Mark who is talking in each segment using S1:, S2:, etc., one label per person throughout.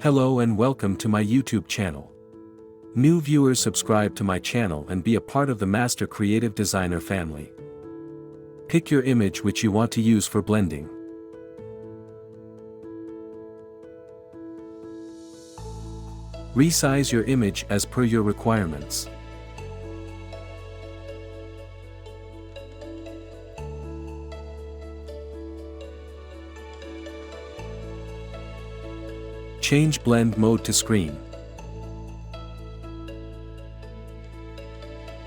S1: Hello and welcome to my YouTube channel. New viewers, subscribe to my channel and be a part of the Master Creative Designer family. Pick your image which you want to use for blending. Resize your image as per your requirements. Change blend mode to screen.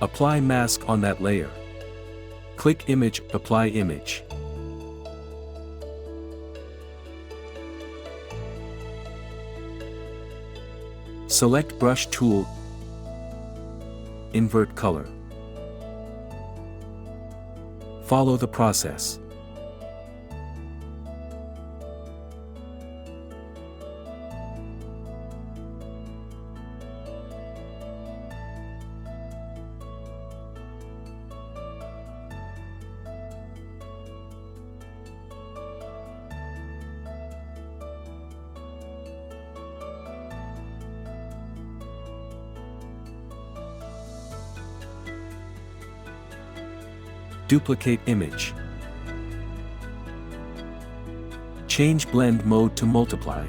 S1: Apply mask on that layer. Click image, apply image. Select brush tool. Invert color. Follow the process. Duplicate image. Change blend mode to multiply.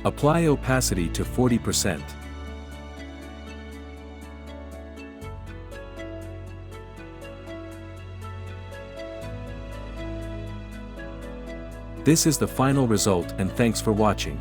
S1: Apply opacity to 40%. This is the final result, and thanks for watching.